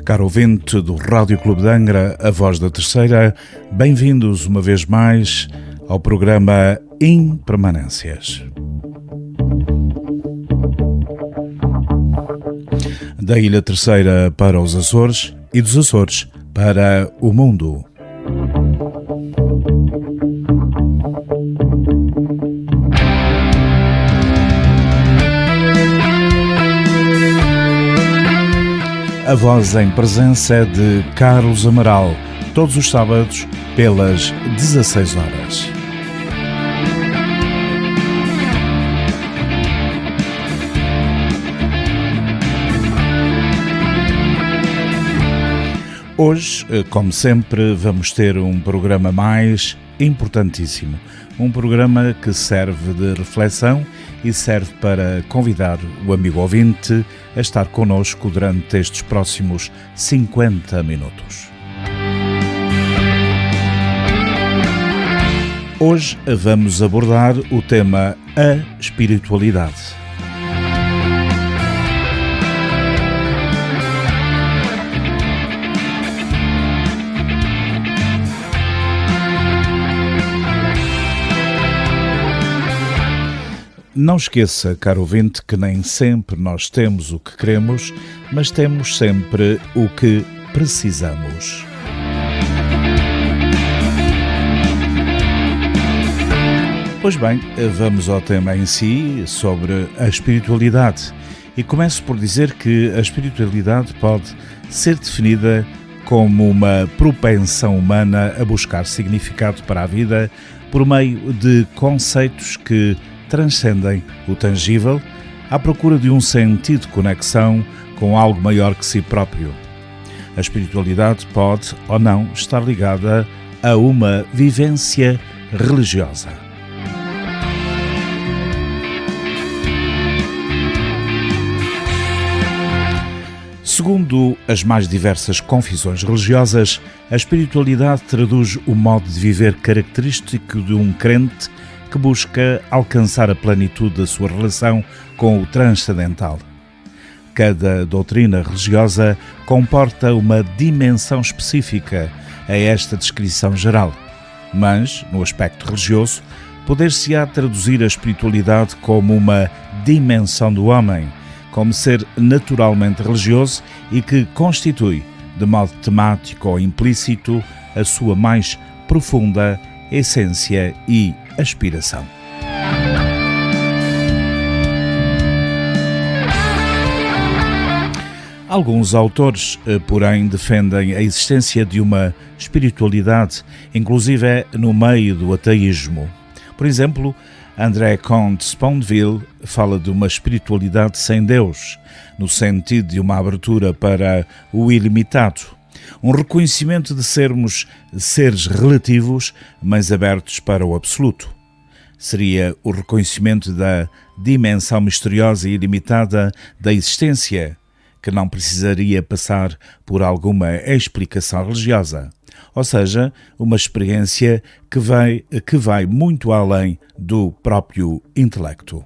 Caro ouvinte do Rádio Clube de Angra, a voz da terceira, bem-vindos uma vez mais ao programa Impermanências. Da Ilha Terceira para os Açores e dos Açores para o mundo. A voz em presença de Carlos Amaral, todos os sábados pelas 16 horas. Hoje, como sempre, vamos ter um programa mais importantíssimo. Um programa que serve de reflexão e serve para convidar o amigo ouvinte a estar connosco durante estes próximos 50 minutos. Hoje vamos abordar o tema a espiritualidade. Não esqueça, caro ouvinte, que nem sempre nós temos o que queremos, mas temos sempre o que precisamos. Pois bem, vamos ao tema em si, sobre a espiritualidade. E começo por dizer que a espiritualidade pode ser definida como uma propensão humana a buscar significado para a vida por meio de conceitos que transcendem o tangível à procura de um sentido de conexão com algo maior que si próprio. A espiritualidade pode ou não estar ligada a uma vivência religiosa. Segundo as mais diversas confissões religiosas, a espiritualidade traduz o modo de viver característico de um crente que busca alcançar a plenitude da sua relação com o transcendental. Cada doutrina religiosa comporta uma dimensão específica a esta descrição geral, mas, no aspecto religioso, poder-se-á traduzir a espiritualidade como uma dimensão do homem, como ser naturalmente religioso e que constitui, de modo temático ou implícito, a sua mais profunda essência e aspiração. Alguns autores, porém, defendem a existência de uma espiritualidade, inclusive no meio do ateísmo. Por exemplo, André Comte Sponville fala de uma espiritualidade sem Deus, no sentido de uma abertura para o ilimitado. Um reconhecimento de sermos seres relativos, mas abertos para o absoluto. Seria o reconhecimento da dimensão misteriosa e ilimitada da existência, que não precisaria passar por alguma explicação religiosa. Ou seja, uma experiência que vai muito além do próprio intelecto.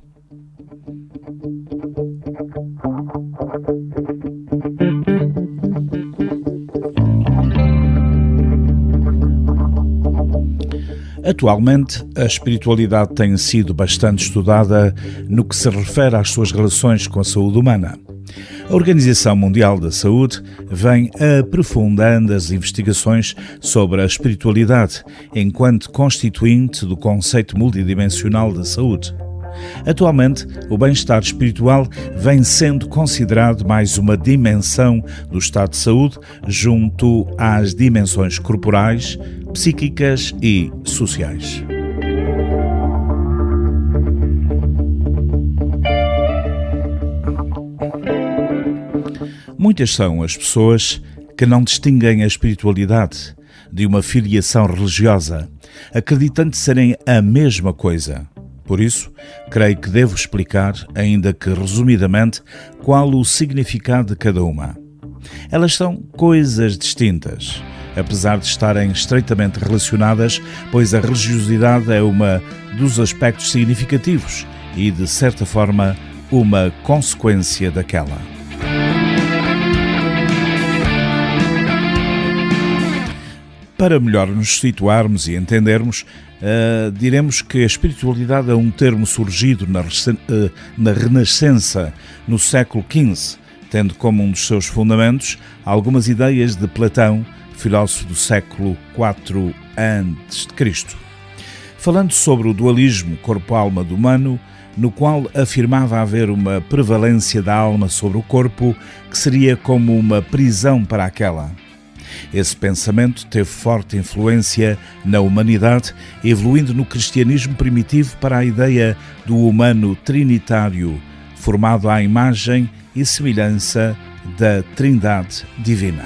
Atualmente, a espiritualidade tem sido bastante estudada no que se refere às suas relações com a saúde humana. A Organização Mundial da Saúde vem aprofundando as investigações sobre a espiritualidade enquanto constituinte do conceito multidimensional da saúde. Atualmente, o bem-estar espiritual vem sendo considerado mais uma dimensão do estado de saúde junto às dimensões corporais, psíquicas e sociais. Muitas são as pessoas que não distinguem a espiritualidade de uma filiação religiosa, acreditando serem a mesma coisa. Por isso, creio que devo explicar, ainda que resumidamente, qual o significado de cada uma. Elas são coisas distintas. apesar de estarem estreitamente relacionadas, pois a religiosidade é uma dos aspectos significativos e, de certa forma, uma consequência daquela. Para melhor nos situarmos e entendermos, diremos que a espiritualidade é um termo surgido na Renascença, no século XV, tendo como um dos seus fundamentos algumas ideias de Platão, filósofo do século IV a.C. Falando sobre o dualismo corpo-alma do humano, no qual afirmava haver uma prevalência da alma sobre o corpo, que seria como uma prisão para aquela. Esse pensamento teve forte influência na humanidade, evoluindo no cristianismo primitivo para a ideia do humano trinitário, formado à imagem e semelhança da Trindade Divina.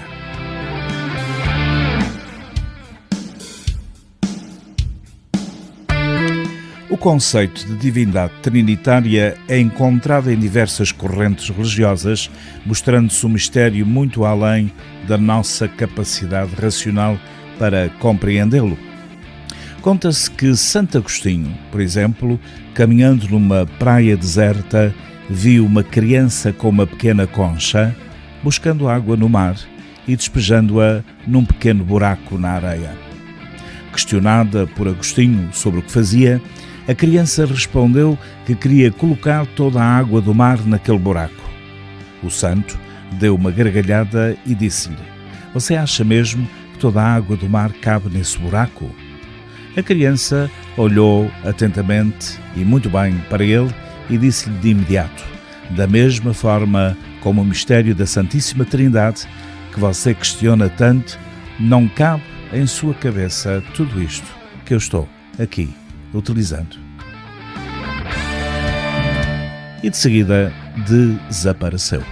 O conceito de divindade trinitária é encontrado em diversas correntes religiosas, mostrando-se um mistério muito além da nossa capacidade racional para compreendê-lo. Conta-se que Santo Agostinho, por exemplo, caminhando numa praia deserta, viu uma criança com uma pequena concha, buscando água no mar e despejando-a num pequeno buraco na areia. Questionada por Agostinho sobre o que fazia, a criança respondeu que queria colocar toda a água do mar naquele buraco. O santo deu uma gargalhada e disse-lhe: "Você acha mesmo que toda a água do mar cabe nesse buraco?" A criança olhou atentamente e muito bem para ele e disse-lhe de imediato: "Da mesma forma como o mistério da Santíssima Trindade, que você questiona tanto, não cabe em sua cabeça tudo isto que eu estou aqui utilizando." E de seguida desapareceu.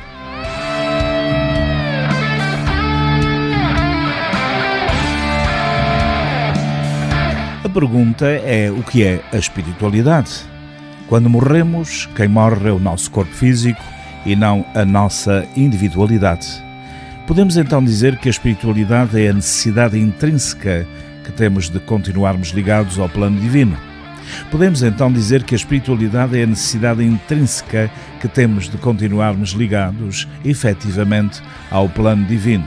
A pergunta é: o que é a espiritualidade? Quando morremos, quem morre é o nosso corpo físico e não a nossa individualidade. Podemos então dizer que a espiritualidade é a necessidade intrínseca que temos de continuarmos ligados ao plano divino. Podemos então dizer que a espiritualidade é a necessidade intrínseca que temos de continuarmos ligados, efetivamente, ao plano divino.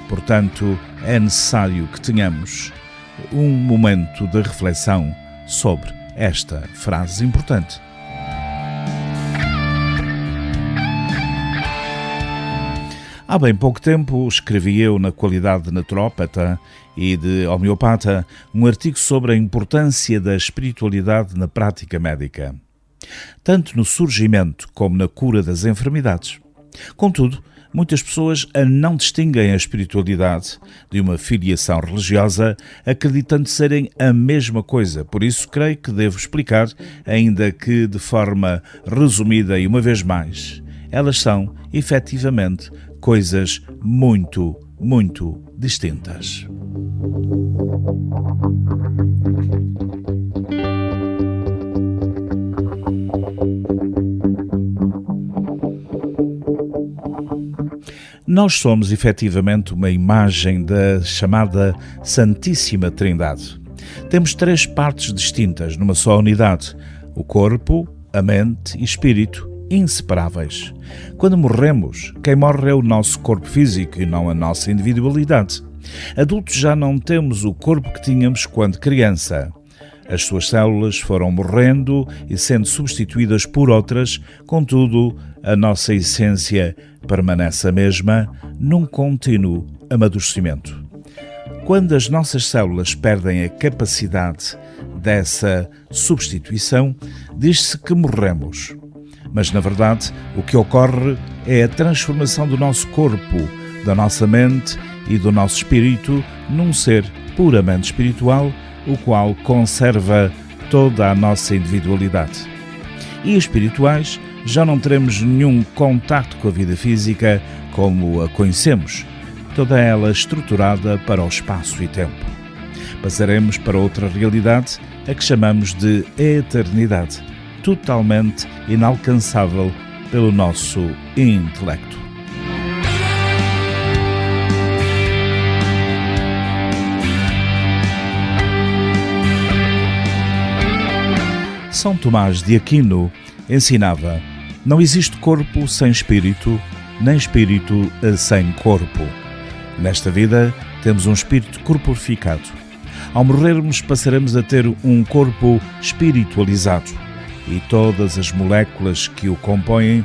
Portanto, é necessário que tenhamos um momento de reflexão sobre esta frase importante. Há bem pouco tempo escrevi eu, na qualidade de naturópata e de homeopata, um artigo sobre a importância da espiritualidade na prática médica, tanto no surgimento como na cura das enfermidades. Contudo, muitas pessoas não distinguem a espiritualidade de uma filiação religiosa, acreditando serem a mesma coisa. Por isso, creio que devo explicar, ainda que de forma resumida e uma vez mais. Elas são, efetivamente, coisas muito, muito distintas. Nós somos efetivamente uma imagem da chamada Santíssima Trindade. Temos três partes distintas numa só unidade: o corpo, a mente e espírito, inseparáveis. Quando morremos, quem morre é o nosso corpo físico e não a nossa individualidade. Adultos já não temos o corpo que tínhamos quando criança. As suas células foram morrendo e sendo substituídas por outras, contudo, a nossa essência permanece a mesma, num contínuo amadurecimento. Quando as nossas células perdem a capacidade dessa substituição, diz-se que morremos. Mas, na verdade, o que ocorre é a transformação do nosso corpo, da nossa mente e do nosso espírito num ser puramente espiritual, o qual conserva toda a nossa individualidade. E espirituais, já não teremos nenhum contacto com a vida física como a conhecemos, toda ela estruturada para o espaço e tempo. Passaremos para outra realidade, a que chamamos de eternidade, totalmente inalcançável pelo nosso intelecto. São Tomás de Aquino ensinava: não existe corpo sem espírito, nem espírito sem corpo. Nesta vida temos um espírito corporificado. Ao morrermos passaremos a ter um corpo espiritualizado e todas as moléculas que o compõem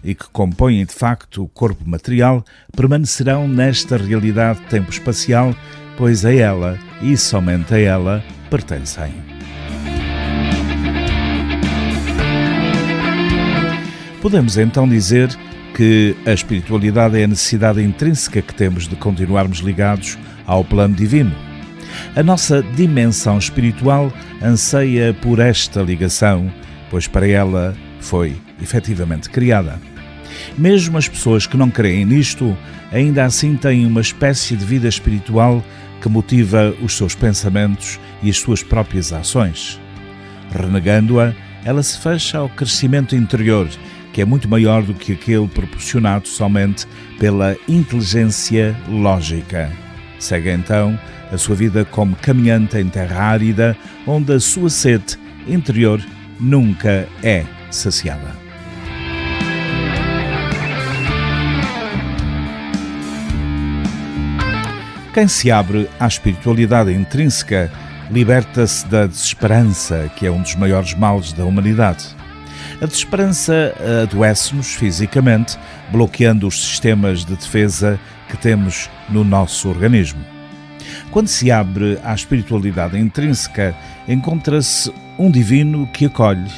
e que compõem de facto o corpo material permanecerão nesta realidade tempo-espacial, pois a ela e somente a ela pertencem. Podemos então dizer que a espiritualidade é a necessidade intrínseca que temos de continuarmos ligados ao plano divino. A nossa dimensão espiritual anseia por esta ligação, pois para ela foi efetivamente criada. Mesmo as pessoas que não creem nisto, ainda assim têm uma espécie de vida espiritual que motiva os seus pensamentos e as suas próprias ações. Renegando-a, ela se fecha ao crescimento interior, que é muito maior do que aquele proporcionado somente pela inteligência lógica. Segue então a sua vida como caminhante em terra árida, onde a sua sede interior nunca é saciada. Quem se abre à espiritualidade intrínseca liberta-se da desesperança, que é um dos maiores males da humanidade. A desesperança adoece-nos fisicamente, bloqueando os sistemas de defesa que temos no nosso organismo. Quando se abre à espiritualidade intrínseca, encontra-se um divino que acolhe,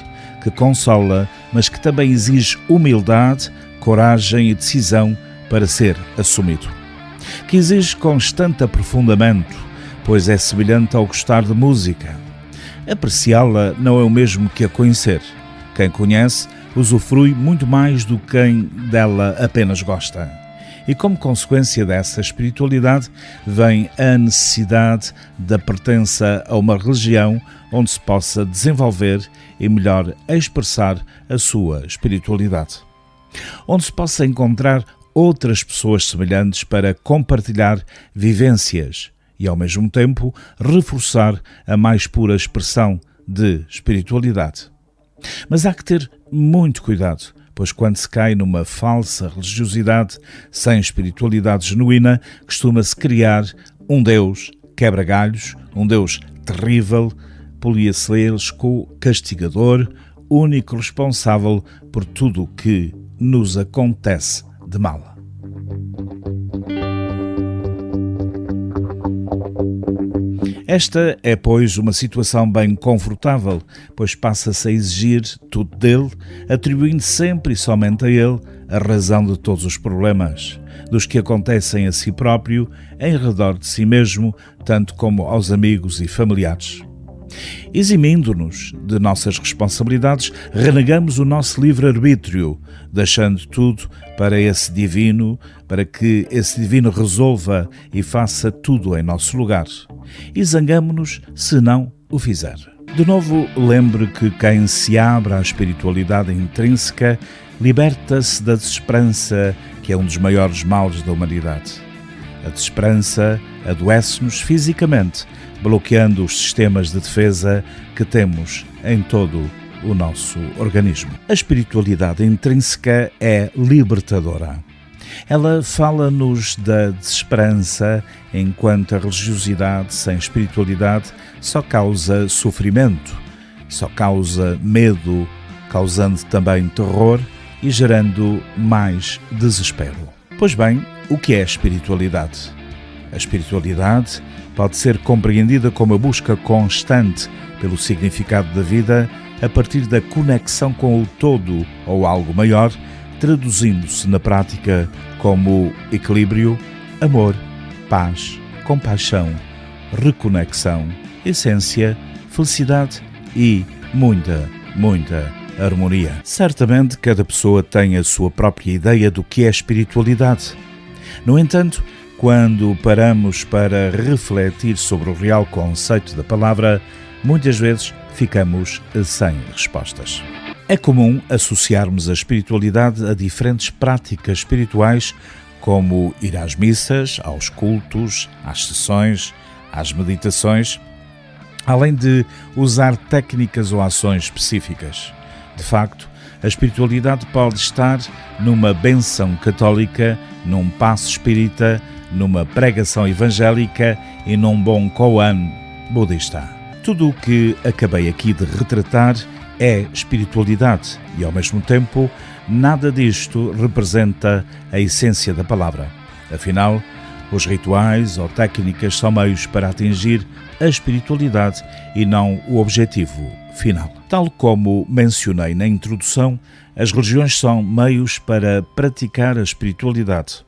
que consola, mas que também exige humildade, coragem e decisão para ser assumido. Que exige constante aprofundamento, pois é semelhante ao gostar de música. Apreciá-la não é o mesmo que a conhecer. Quem conhece usufrui muito mais do que quem dela apenas gosta. E como consequência dessa espiritualidade vem a necessidade da pertença a uma religião onde se possa desenvolver e melhor expressar a sua espiritualidade. Onde se possa encontrar outras pessoas semelhantes para compartilhar vivências e, ao mesmo tempo, reforçar a mais pura expressão de espiritualidade. Mas há que ter muito cuidado, pois quando se cai numa falsa religiosidade sem espiritualidade genuína, costuma-se criar um Deus quebra-galhos, um Deus terrível, poliacélesco, castigador, único responsável por tudo o que nos acontece de mal. Esta é, pois, uma situação bem confortável, pois passa-se a exigir tudo dele, atribuindo sempre e somente a ele a razão de todos os problemas, dos que acontecem a si próprio, em redor de si mesmo, tanto como aos amigos e familiares. Eximindo-nos de nossas responsabilidades, renegamos o nosso livre-arbítrio, deixando tudo para esse divino, para que esse divino resolva e faça tudo em nosso lugar. E zangamo-nos se não o fizer. De novo, lembre que quem se abre à espiritualidade intrínseca liberta-se da desesperança, que é um dos maiores males da humanidade. A desesperança adoece-nos fisicamente, bloqueando os sistemas de defesa que temos em todo o nosso organismo. A espiritualidade intrínseca é libertadora. Ela fala-nos da desesperança, enquanto a religiosidade sem espiritualidade só causa sofrimento, só causa medo, causando também terror e gerando mais desespero. Pois bem, o que é a espiritualidade? A espiritualidade pode ser compreendida como a busca constante pelo significado da vida a partir da conexão com o todo ou algo maior, traduzindo-se na prática como equilíbrio, amor, paz, compaixão, reconexão, essência, felicidade e muita harmonia. Certamente cada pessoa tem a sua própria ideia do que é espiritualidade. No entanto, quando paramos para refletir sobre o real conceito da palavra, muitas vezes ficamos sem respostas. É comum associarmos a espiritualidade a diferentes práticas espirituais, como ir às missas, aos cultos, às sessões, às meditações. além de usar técnicas ou ações específicas. De facto, a espiritualidade pode estar numa benção católica, num passo espírita, numa pregação evangélica e num bom koan budista. Tudo o que acabei aqui de retratar é espiritualidade e, ao mesmo tempo, nada disto representa a essência da palavra. Afinal, os rituais ou técnicas são meios para atingir a espiritualidade e não o objetivo final. Tal como mencionei na introdução, as religiões são meios para praticar a espiritualidade.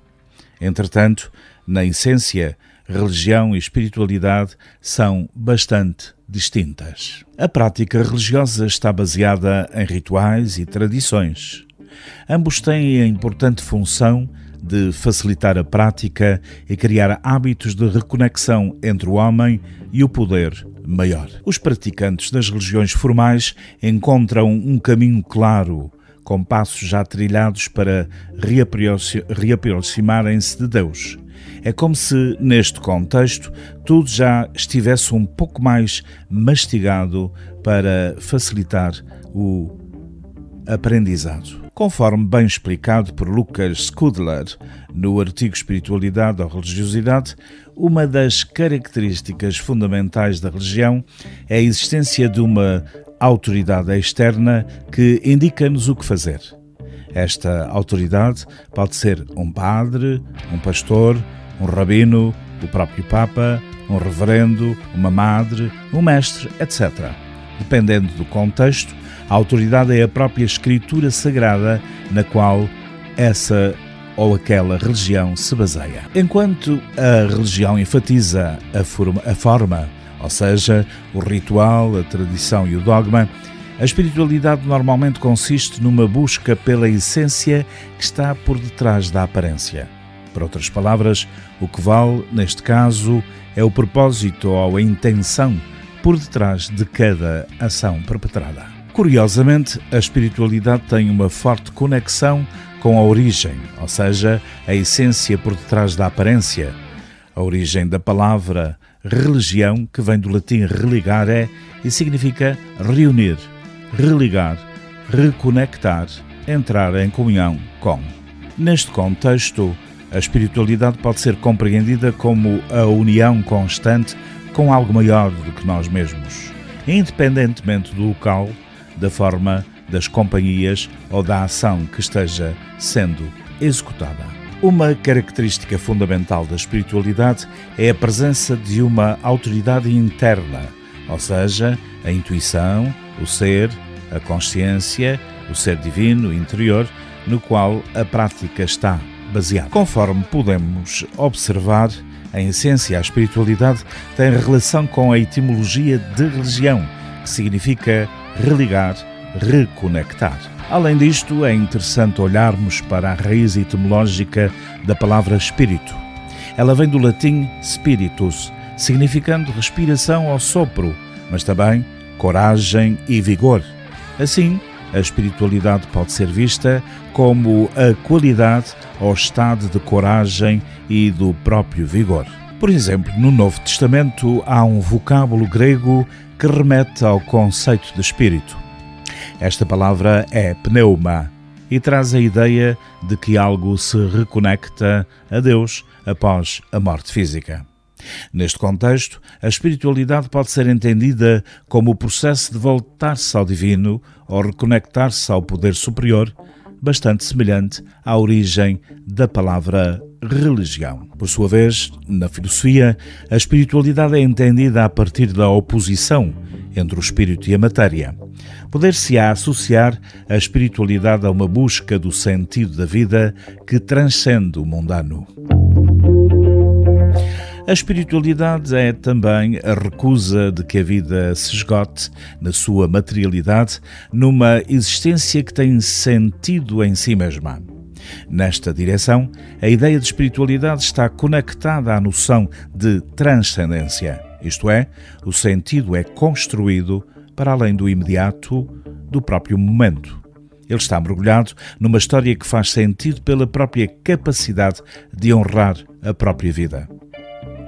Entretanto, na essência, religião e espiritualidade são bastante distintas. A prática religiosa está baseada em rituais e tradições. Ambos têm a importante função de facilitar a prática e criar hábitos de reconexão entre o homem e o poder maior. Os praticantes das religiões formais encontram um caminho claro, com passos já trilhados para reaproximarem-se de Deus. É como se, neste contexto, tudo já estivesse um pouco mais mastigado para facilitar o aprendizado. Conforme bem explicado por Lucas Skudler no artigo Espiritualidade ou Religiosidade, uma das características fundamentais da religião é a existência de uma autoridade externa que indica-nos o que fazer. Esta autoridade pode ser um padre, um pastor, um rabino, o próprio Papa, um reverendo, uma madre, um mestre, etc. Dependendo do contexto, a autoridade é a própria escritura sagrada na qual essa ou aquela religião se baseia. Enquanto a religião enfatiza a forma, ou seja, o ritual, a tradição e o dogma, a espiritualidade normalmente consiste numa busca pela essência que está por detrás da aparência. Por outras palavras, o que vale, neste caso, é o propósito ou a intenção por detrás de cada ação perpetrada. Curiosamente, a espiritualidade tem uma forte conexão com a origem, ou seja, a essência por detrás da aparência. A origem da palavra religião, que vem do latim religare e significa reunir, religar, reconectar, entrar em comunhão com. Neste contexto, a espiritualidade pode ser compreendida como a união constante com algo maior do que nós mesmos, independentemente do local, da forma, das companhias ou da ação que esteja sendo executada. Uma característica fundamental da espiritualidade é a presença de uma autoridade interna, ou seja, a intuição, o ser, a consciência, o ser divino interior, no qual a prática está baseada. Conforme podemos observar, em essência, a espiritualidade tem relação com a etimologia de religião, que significa religar, reconectar. Além disto, é interessante olharmos para a raiz etimológica da palavra espírito. Ela vem do latim spiritus, significando respiração ou sopro, mas também coragem e vigor. Assim, a espiritualidade pode ser vista como a qualidade ou estado de coragem e do próprio vigor. Por exemplo, no Novo Testamento há um vocábulo grego que remete ao conceito de espírito. Esta palavra é pneuma e traz a ideia de que algo se reconecta a Deus após a morte física. Neste contexto, a espiritualidade pode ser entendida como o processo de voltar-se ao divino ou reconectar-se ao poder superior, bastante semelhante à origem da palavra religião. Por sua vez, na filosofia, a espiritualidade é entendida a partir da oposição entre o espírito e a matéria. Poder-se-á associar a espiritualidade a uma busca do sentido da vida que transcende o mundano. A espiritualidade é também a recusa de que a vida se esgote na sua materialidade numa existência que tem sentido em si mesma. Nesta direção, a ideia de espiritualidade está conectada à noção de transcendência, isto é, o sentido é construído para além do imediato, do próprio momento. Ele está mergulhado numa história que faz sentido pela própria capacidade de honrar a própria vida.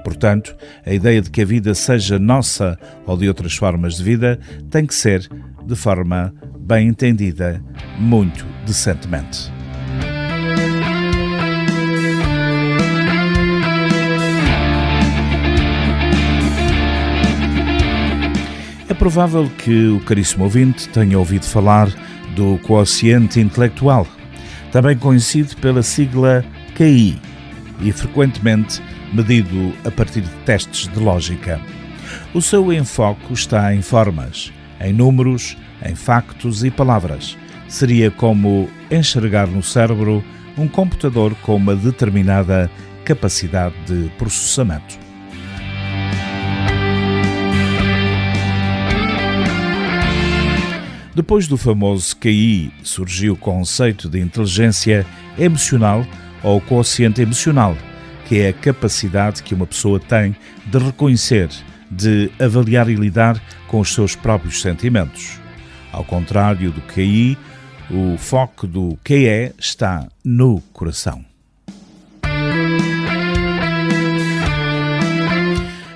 Portanto, a ideia de que a vida seja nossa ou de outras formas de vida tem que ser de forma bem entendida, muito decentemente. É provável que o caríssimo ouvinte tenha ouvido falar do quociente intelectual, também conhecido pela sigla QI, e frequentemente medido a partir de testes de lógica. O seu enfoque está em formas, em números, em factos e palavras. Seria como enxergar no cérebro um computador com uma determinada capacidade de processamento. Depois do famoso QI, surgiu o conceito de inteligência emocional ou quociente emocional, que é a capacidade que uma pessoa tem de reconhecer, de avaliar e lidar com os seus próprios sentimentos. Ao contrário do QI, o foco do QE está no coração.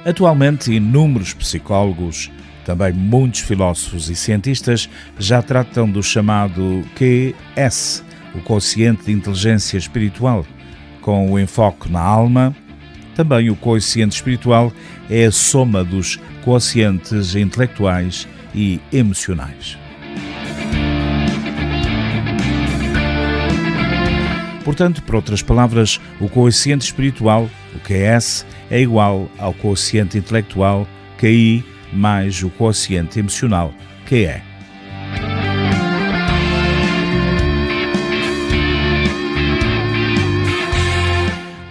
Atualmente, inúmeros psicólogos, também muitos filósofos e cientistas, já tratam do chamado QS, o quociente de inteligência espiritual, com o enfoque na alma. Também o quociente espiritual é a soma dos quocientes intelectuais e emocionais. Portanto, por outras palavras, o quociente espiritual, o QS, é igual ao quociente intelectual, QI, mais o quociente emocional, QE.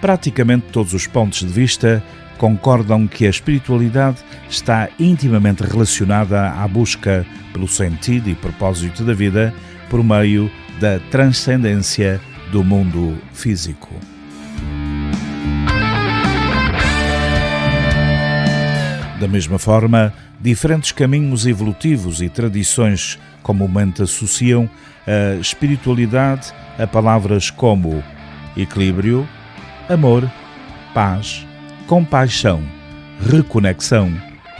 Praticamente todos os pontos de vista concordam que a espiritualidade está intimamente relacionada à busca pelo sentido e propósito da vida por meio da transcendência do mundo físico. Da mesma forma, diferentes caminhos evolutivos e tradições comumente associam a espiritualidade a palavras como equilíbrio, amor, paz, compaixão, reconexão,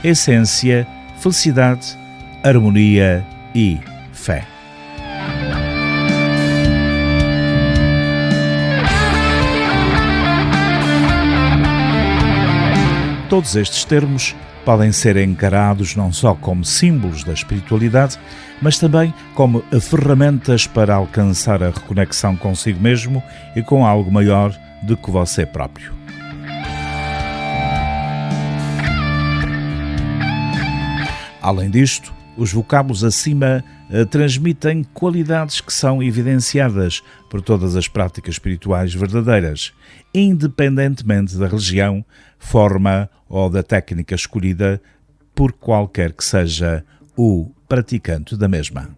essência, felicidade, harmonia e fé. Todos estes termos podem ser encarados não só como símbolos da espiritualidade, mas também como ferramentas para alcançar a reconexão consigo mesmo e com algo maior do que você próprio. Além disto, os vocábulos acima transmitem qualidades que são evidenciadas por todas as práticas espirituais verdadeiras, independentemente da religião, forma ou da técnica escolhida por qualquer que seja o praticante da mesma.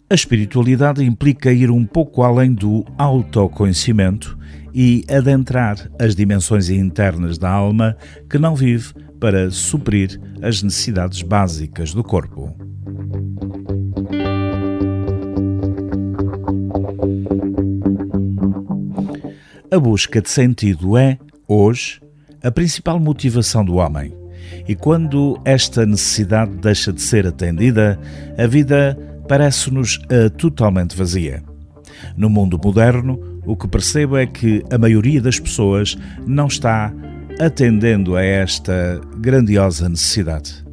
A espiritualidade implica ir um pouco além do autoconhecimento e adentrar as dimensões internas da alma que não vive para suprir as necessidades básicas do corpo. A busca de sentido é, hoje, a principal motivação do homem. E quando esta necessidade deixa de ser atendida, a vida parece-nos totalmente vazia. No mundo moderno, o que percebo é que a maioria das pessoas não está atendendo a esta grandiosa necessidade.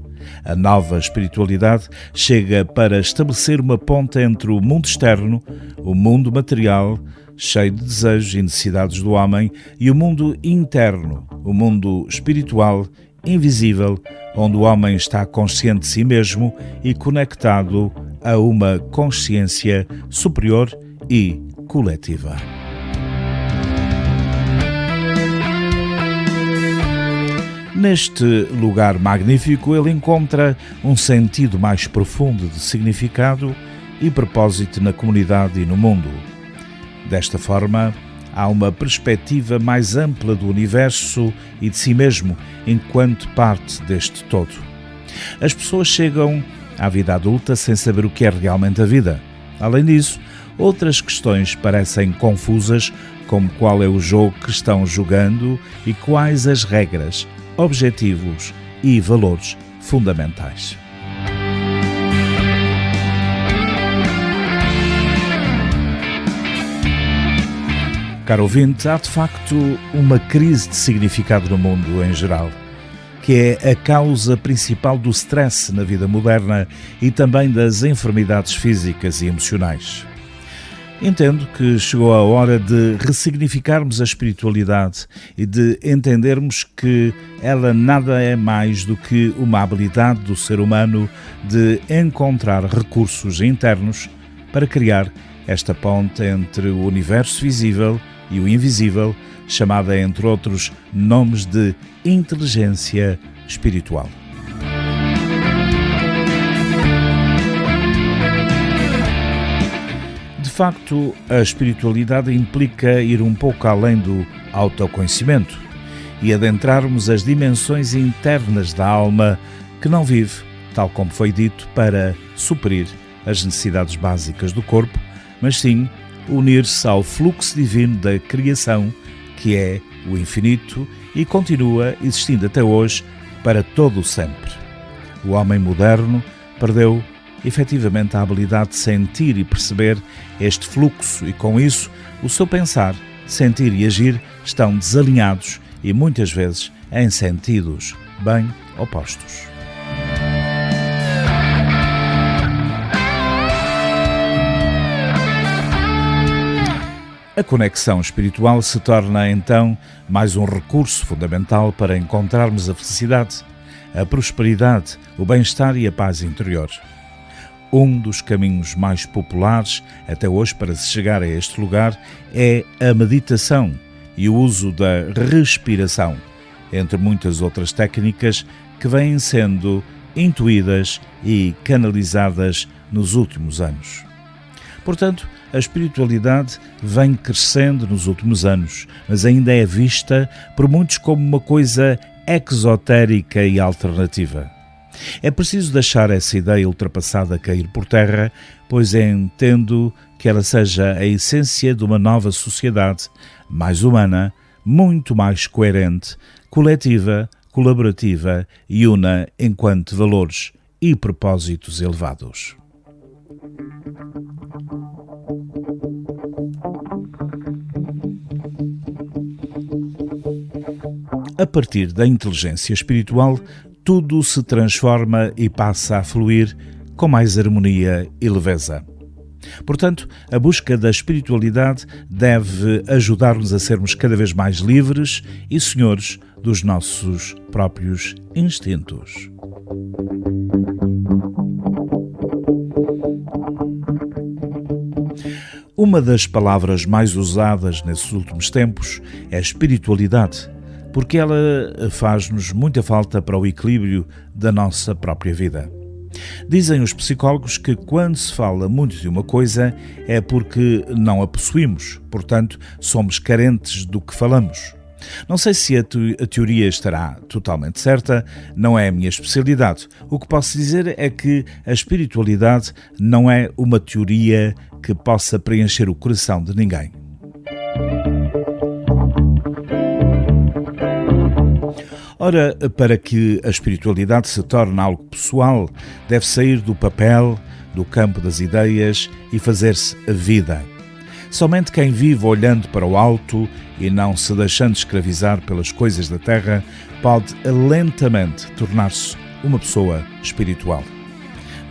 A nova espiritualidade chega para estabelecer uma ponte entre o mundo externo, o mundo material, cheio de desejos e necessidades do homem, e o mundo interno, o mundo espiritual, invisível, onde o homem está consciente de si mesmo e conectado a uma consciência superior e coletiva. Neste lugar magnífico, ele encontra um sentido mais profundo de significado e propósito na comunidade e no mundo. Desta forma, há uma perspectiva mais ampla do universo e de si mesmo, enquanto parte deste todo. As pessoas chegam à vida adulta sem saber o que é realmente a vida. Além disso, Outras questões parecem confusas, como qual é o jogo que estão jogando e quais as regras, objetivos e valores fundamentais. Caro ouvinte, há de facto uma crise de significado no mundo em geral, que é a causa principal do stress na vida moderna e também das enfermidades físicas e emocionais. Entendo que chegou a hora de ressignificarmos a espiritualidade e de entendermos que ela nada é mais do que uma habilidade do ser humano de encontrar recursos internos para criar esta ponte entre o universo visível e o invisível, chamada, entre outros nomes, de inteligência espiritual. De facto, a espiritualidade implica ir um pouco além do autoconhecimento e adentrarmos as dimensões internas da alma que não vive, tal como foi dito, para suprir as necessidades básicas do corpo, mas sim unir-se ao fluxo divino da criação, que é o infinito e continua existindo até hoje para todo o sempre. O homem moderno perdeu efetivamente a habilidade de sentir e perceber este fluxo e, com isso, o seu pensar, sentir e agir estão desalinhados e muitas vezes em sentidos bem opostos. A conexão espiritual se torna, então, mais um recurso fundamental para encontrarmos a felicidade, a prosperidade, o bem-estar e a paz interior. Um dos caminhos mais populares até hoje para se chegar a este lugar é a meditação e o uso da respiração, entre muitas outras técnicas que vêm sendo intuídas e canalizadas nos últimos anos. Portanto, a espiritualidade vem crescendo nos últimos anos, mas ainda é vista por muitos como uma coisa exotérica e alternativa. É preciso deixar essa ideia ultrapassada cair por terra, pois entendo que ela seja a essência de uma nova sociedade, mais humana, muito mais coerente, coletiva, colaborativa e una enquanto valores e propósitos elevados. A partir da inteligência espiritual, tudo se transforma e passa a fluir com mais harmonia e leveza. Portanto, a busca da espiritualidade deve ajudar-nos a sermos cada vez mais livres e senhores dos nossos próprios instintos. Uma das palavras mais usadas nesses últimos tempos é espiritualidade, porque ela faz-nos muita falta para o equilíbrio da nossa própria vida. Dizem os psicólogos que quando se fala muito de uma coisa é porque não a possuímos, portanto, somos carentes do que falamos. Não sei se a teoria estará totalmente certa, não é a minha especialidade. O que posso dizer é que a espiritualidade não é uma teoria que possa preencher o coração de ninguém. Ora, para que a espiritualidade se torne algo pessoal, deve sair do papel, do campo das ideias e fazer-se a vida. Somente quem vive olhando para o alto e não se deixando escravizar pelas coisas da terra pode lentamente tornar-se uma pessoa espiritual.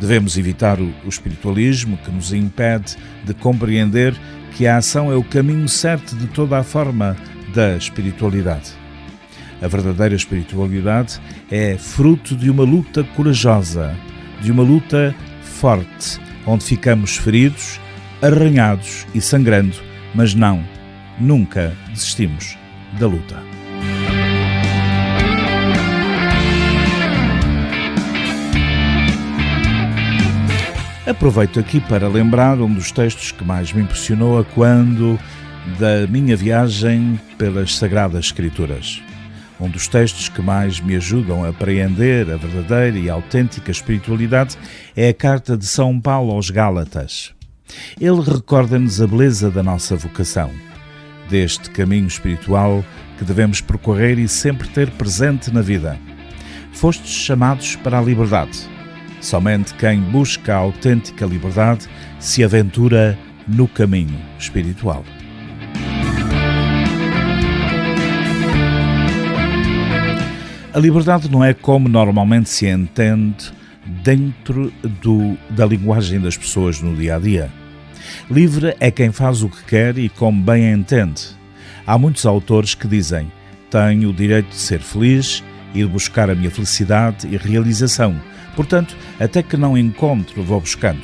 Devemos evitar o espiritualismo que nos impede de compreender que a ação é o caminho certo de toda a forma da espiritualidade. A verdadeira espiritualidade é fruto de uma luta corajosa, de uma luta forte, onde ficamos feridos, arranhados e sangrando, mas nunca desistimos da luta. Aproveito aqui para lembrar um dos textos que mais me impressionou quando da minha viagem pelas Sagradas Escrituras. Um dos textos que mais me ajudam a apreender a verdadeira e autêntica espiritualidade é a carta de São Paulo aos Gálatas. Ele recorda-nos a beleza da nossa vocação, deste caminho espiritual que devemos percorrer e sempre ter presente na vida. Fostes chamados para a liberdade. Somente quem busca a autêntica liberdade se aventura no caminho espiritual. A liberdade não é como normalmente se entende dentro da linguagem das pessoas no dia-a-dia. Livre é quem faz o que quer e como bem entende. Há muitos autores que dizem: tenho o direito de ser feliz e de buscar a minha felicidade e realização. Portanto, até que não encontro, vou buscando.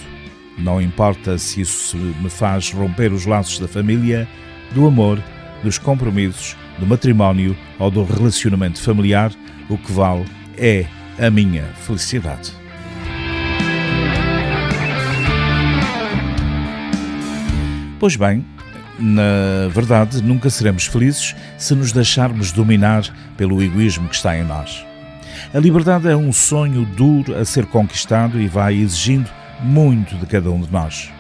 Não importa se isso me faz romper os laços da família, do amor, dos compromissos, do matrimónio ou do relacionamento familiar, o que vale é a minha felicidade. Pois bem, na verdade, nunca seremos felizes se nos deixarmos dominar pelo egoísmo que está em nós. A liberdade é um sonho duro a ser conquistado e vai exigindo muito de cada um de nós.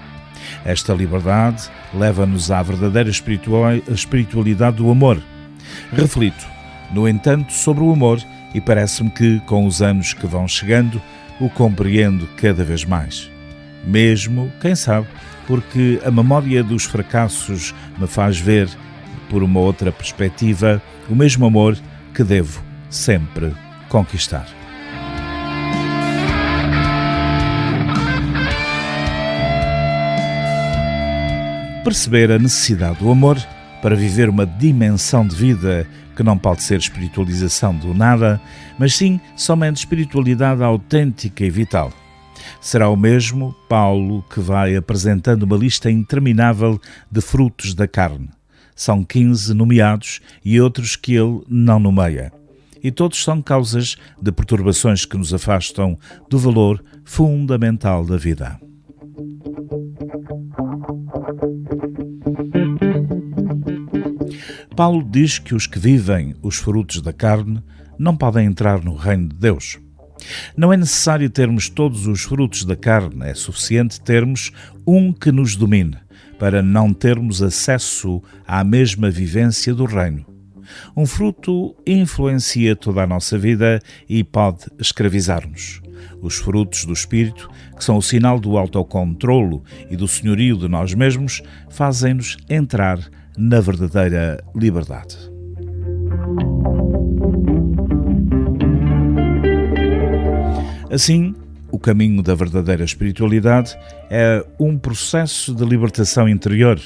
Esta liberdade leva-nos à verdadeira espiritualidade do amor. Reflito, no entanto, sobre o amor e parece-me que, com os anos que vão chegando, o compreendo cada vez mais. Mesmo, quem sabe, porque a memória dos fracassos me faz ver, por uma outra perspectiva, o mesmo amor que devo sempre conquistar. Perceber a necessidade do amor para viver uma dimensão de vida que não pode ser espiritualização do nada, mas sim somente espiritualidade autêntica e vital. Será o mesmo Paulo que vai apresentando uma lista interminável de frutos da carne. São 15 nomeados e outros que ele não nomeia. E todos são causas de perturbações que nos afastam do valor fundamental da vida. Paulo diz que os que vivem os frutos da carne não podem entrar no reino de Deus. Não é necessário termos todos os frutos da carne, é suficiente termos um que nos domine, para não termos acesso à mesma vivência do reino. Um fruto influencia toda a nossa vida e pode escravizar-nos. Os frutos do Espírito, que são o sinal do autocontrolo e do senhorio de nós mesmos, fazem-nos entrar na verdadeira liberdade. Assim, o caminho da verdadeira espiritualidade é um processo de libertação interior,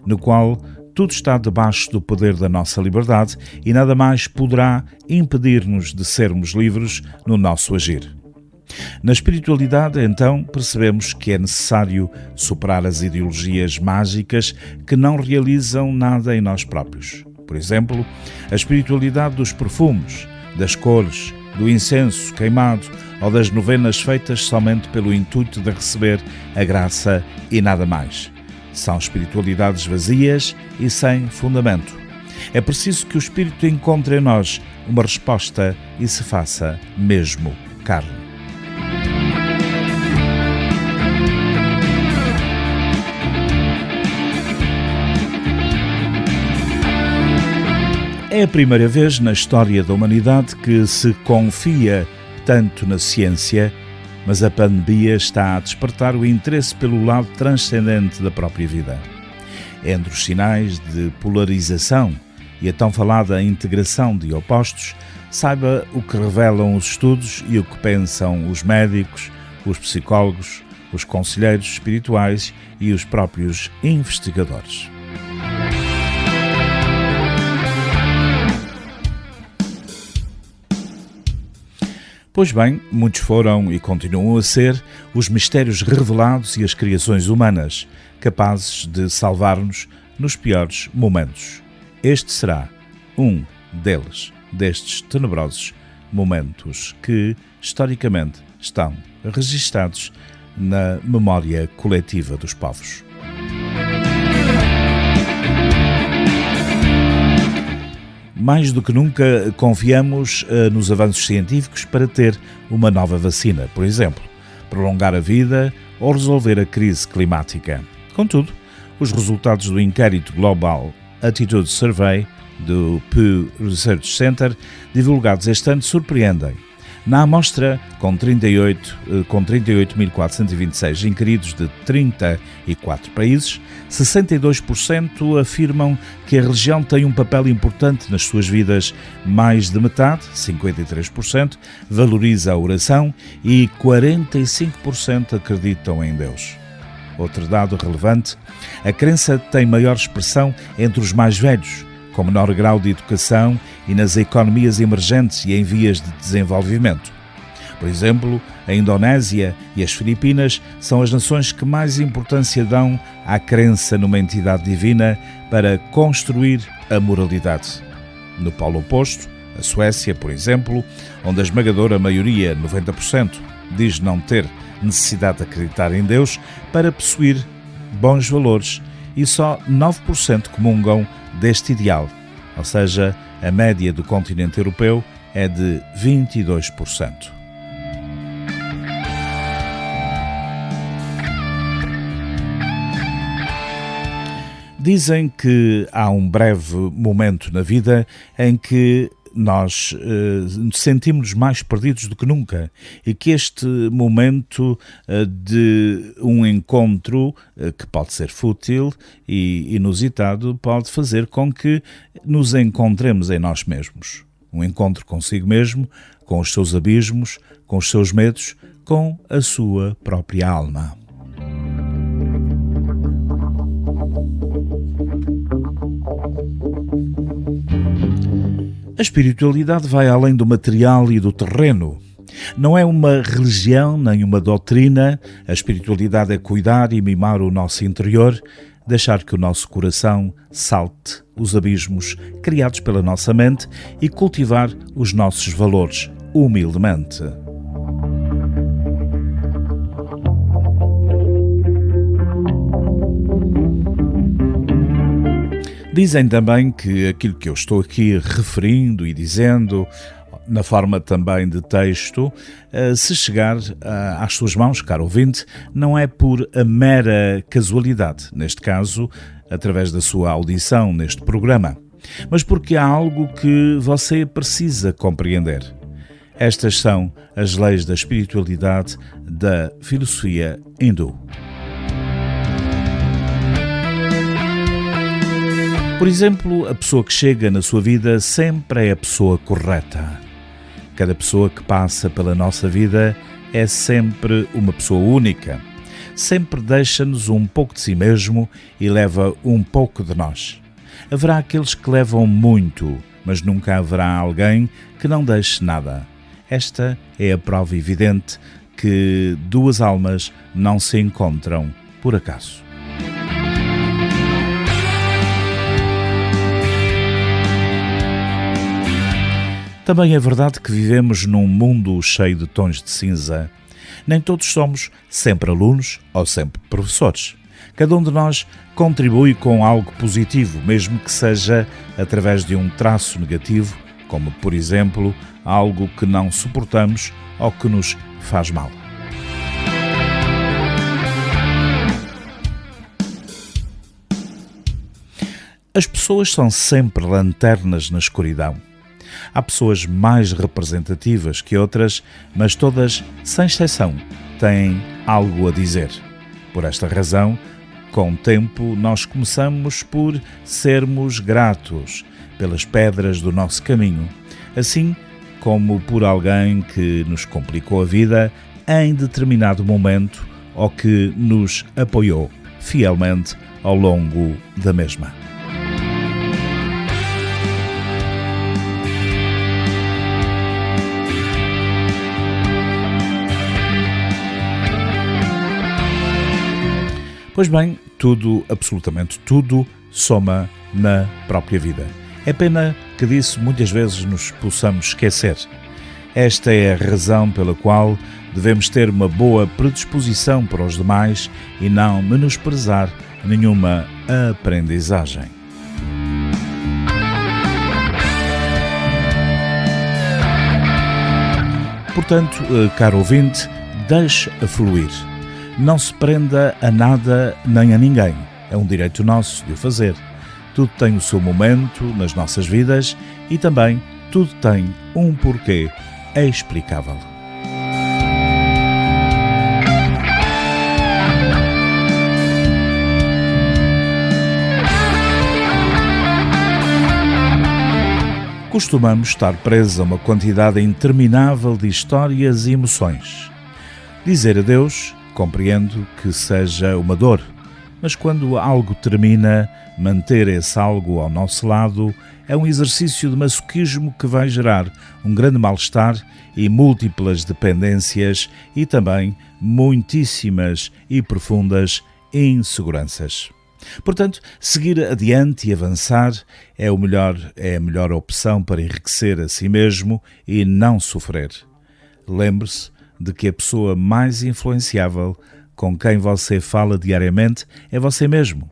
no qual tudo está debaixo do poder da nossa liberdade e nada mais poderá impedir-nos de sermos livres no nosso agir. Na espiritualidade, então, percebemos que é necessário superar as ideologias mágicas que não realizam nada em nós próprios. Por exemplo, a espiritualidade dos perfumes, das cores, do incenso queimado ou das novenas feitas somente pelo intuito de receber a graça e nada mais. São espiritualidades vazias e sem fundamento. É preciso que o Espírito encontre em nós uma resposta e se faça mesmo carne. É a primeira vez na história da humanidade que se confia tanto na ciência, mas a pandemia está a despertar o interesse pelo lado transcendente da própria vida. Entre os sinais de polarização e a tão falada integração de opostos, saiba o que revelam os estudos e o que pensam os médicos, os psicólogos, os conselheiros espirituais e os próprios investigadores. Pois bem, muitos foram e continuam a ser os mistérios revelados e as criações humanas, capazes de salvar-nos nos piores momentos. Este será um deles, destes tenebrosos momentos que, historicamente, estão registados na memória coletiva dos povos. Mais do que nunca, confiamos nos avanços científicos para ter uma nova vacina, por exemplo, prolongar a vida ou resolver a crise climática. Contudo, os resultados do inquérito Global Attitude Survey do Pew Research Center, divulgados este ano, surpreendem. Na amostra, com 38.426 inquiridos de 34 países, 62% afirmam que a religião tem um papel importante nas suas vidas. Mais de metade, 53%, valoriza a oração e 45% acreditam em Deus. Outro dado relevante, a crença tem maior expressão entre os mais velhos, com menor grau de educação e nas economias emergentes e em vias de desenvolvimento. Por exemplo, a Indonésia e as Filipinas são as nações que mais importância dão à crença numa entidade divina para construir a moralidade. No polo oposto, a Suécia, por exemplo, onde a esmagadora maioria, 90%, diz não ter necessidade de acreditar em Deus para possuir bons valores e só 9% comungam deste ideal, ou seja, a média do continente europeu é de 22%. Dizem que há um breve momento na vida em que nós sentimos-nos mais perdidos do que nunca e que este momento de um encontro que pode ser fútil e inusitado pode fazer com que nos encontremos em nós mesmos. Um encontro consigo mesmo, com os seus abismos, com os seus medos, com a sua própria alma. A espiritualidade vai além do material e do terreno. Não é uma religião nem uma doutrina. A espiritualidade é cuidar e mimar o nosso interior, deixar que o nosso coração salte os abismos criados pela nossa mente e cultivar os nossos valores humildemente. Dizem também que aquilo que eu estou aqui referindo e dizendo, na forma também de texto, se chegar às suas mãos, caro ouvinte, não é por a mera casualidade, neste caso, através da sua audição neste programa, mas porque há algo que você precisa compreender. Estas são as leis da espiritualidade da filosofia hindu. Por exemplo, a pessoa que chega na sua vida sempre é a pessoa correta. Cada pessoa que passa pela nossa vida é sempre uma pessoa única. Sempre deixa-nos um pouco de si mesmo e leva um pouco de nós. Haverá aqueles que levam muito, mas nunca haverá alguém que não deixe nada. Esta é a prova evidente que duas almas não se encontram por acaso. Também é verdade que vivemos num mundo cheio de tons de cinza. Nem todos somos sempre alunos ou sempre professores. Cada um de nós contribui com algo positivo, mesmo que seja através de um traço negativo, como, por exemplo, algo que não suportamos ou que nos faz mal. As pessoas são sempre lanternas na escuridão. Há pessoas mais representativas que outras, mas todas, sem exceção, têm algo a dizer. Por esta razão, com o tempo, nós começamos por sermos gratos pelas pedras do nosso caminho, assim como por alguém que nos complicou a vida em determinado momento ou que nos apoiou fielmente ao longo da mesma. Pois bem, tudo, absolutamente tudo, soma na própria vida. É pena que disso muitas vezes nos possamos esquecer. Esta é a razão pela qual devemos ter uma boa predisposição para os demais e não menosprezar nenhuma aprendizagem. Portanto, caro ouvinte, deixe a fluir. Não se prenda a nada nem a ninguém. É um direito nosso de o fazer. Tudo tem o seu momento nas nossas vidas e também tudo tem um porquê explicável. Costumamos estar presos a uma quantidade interminável de histórias e emoções. Dizer adeus, compreendo que seja uma dor, mas quando algo termina, manter esse algo ao nosso lado é um exercício de masoquismo que vai gerar um grande mal-estar e múltiplas dependências e também muitíssimas e profundas inseguranças. Portanto, seguir adiante e avançar é a melhor opção para enriquecer a si mesmo e não sofrer. Lembre-se de que a pessoa mais influenciável com quem você fala diariamente é você mesmo.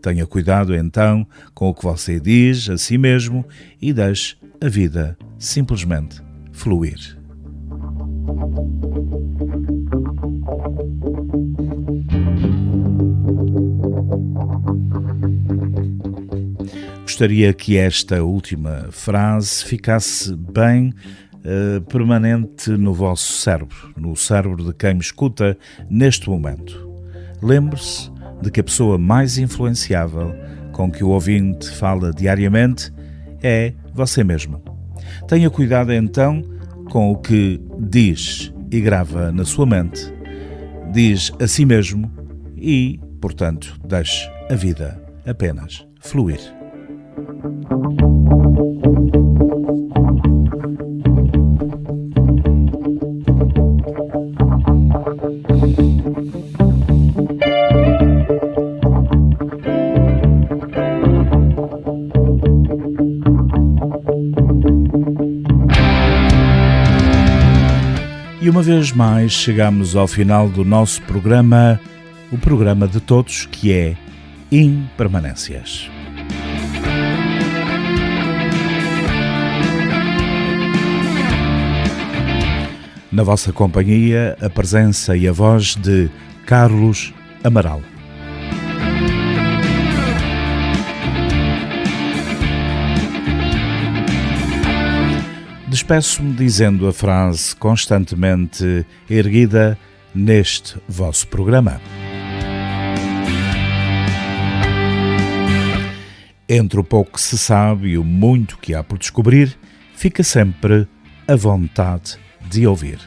Tenha cuidado então com o que você diz a si mesmo e deixe a vida simplesmente fluir. Gostaria que esta última frase ficasse bem permanente no vosso cérebro, no cérebro de quem me escuta neste momento. Lembre-se de que a pessoa mais influenciável com que o ouvinte fala diariamente é você mesmo. Tenha cuidado então com o que diz e grava na sua mente. Diz a si mesmo e, portanto, deixe a vida apenas fluir. E uma vez mais chegamos ao final do nosso programa, o programa de todos, que é Impermanências. Na vossa companhia, a presença e a voz de Carlos Amaral. Despeço-me dizendo a frase constantemente erguida neste vosso programa. Entre o pouco que se sabe e o muito que há por descobrir, fica sempre a vontade de ouvir.